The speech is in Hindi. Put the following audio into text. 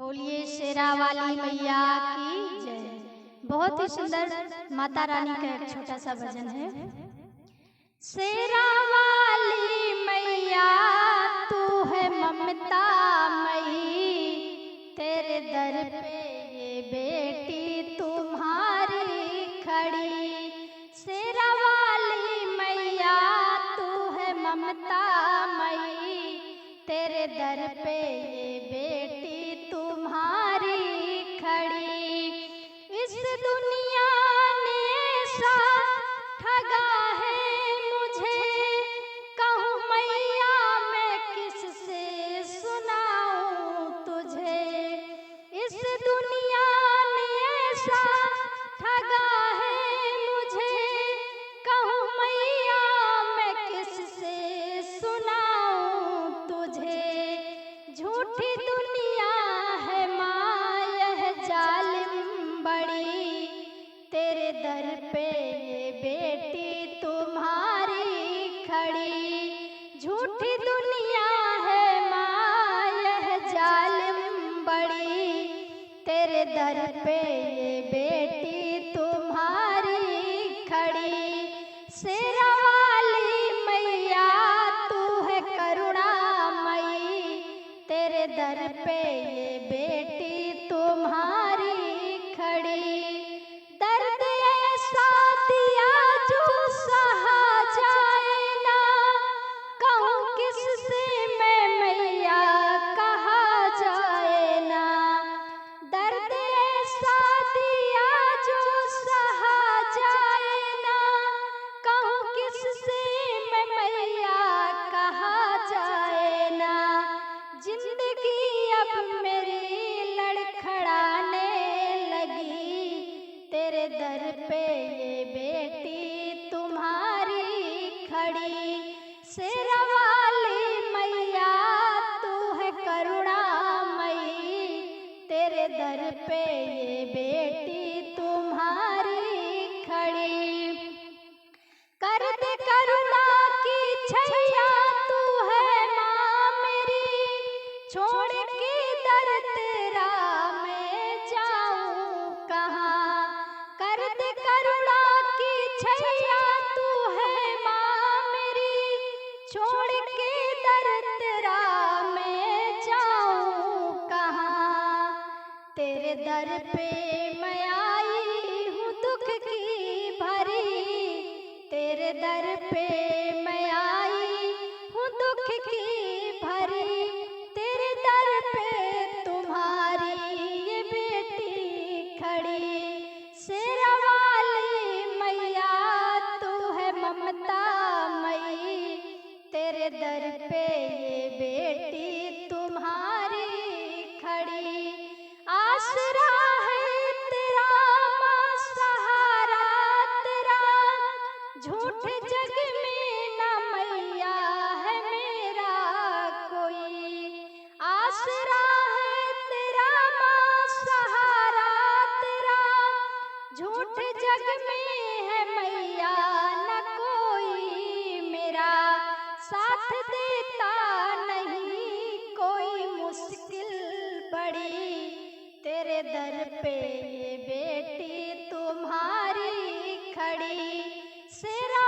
बोलिए शेरा वाली मैया की जय। बहुत ही सुंदर माता रानी का एक छोटा सा भजन है। शेरा वाली मैया तू है ममता मई, तेरे दर पे ये बेटी तुम्हारी खड़ी। शेरा वाली मैया तू है ममता मई, तेरे दर पे ये बेटी तुम्हारी खड़ी। इस दुनिया ने ऐसा ठगा है मुझे, कहूँ मैया मैं किससे सुनाऊं तुझे। इस दुनिया ने ऐसा ठगा है मुझे, कहूँ मैया मैं किससे सुनाऊं तुझे। झूठी दुनिया है माँ यह जालिम बड़ी, तेरे दर पे ये बेटी तुम्हारी खड़ी। झूठी दुनिया है माँ यह जालिम बड़ी, तेरे दर पे ये बेटी तुम्हारी खड़ी। शेरा वाली मैया तू है करुणामयी, तेरे दर पे ये बेटी तुम्हारी खड़ी। दर्द ऐसा दिया जो सहा जाए ना, कहूँ किससे मैं मैया कहा जाए ना। दर्द ऐसा दिया जो सहा जाए ना, कहूँ किससे मैं मैया कहा जाए ना। जिंदगी अब मेरी लड़खड़ाने लगी, तेरे दर पे ये बेटी तुम्हारी खड़ी। शेरा वाली मैया तू है करुणामयी, तेरे दर पे ये बेटी तुम्हारी खड़ी। कर दे करुणा की छैया तू है माँ मेरी, छोड़ के दर तेरा मैं जाऊं कहाँ। कर दे करुणा की छैया तू है माँ मेरी, छोड़ के दर तेरा मैं जाऊं कहाँ। तेरे दर पे मैं आई हूँ दुख की भरी, तेरे दर पे मैं आई हूँ दुख की भरी। तेरे दर पे तुम्हारी ये बेटी खड़ी। शेरा वाली मैया तू है ममता मई, तेरे दर पे ये बेटी तुम्हारी खड़ी। आसरा है तेरा माँ सहारा तेरा, झूठ जग में ना मैया है मेरा कोई। आसरा है तेरा माँ सहारा तेरा, झूठ जग में है मैया न कोई मेरा। साथ देता नहीं कोई मुश्किल बड़ी, तेरे दर पे ये बेटी तुम्हारी खड़ी। शेरा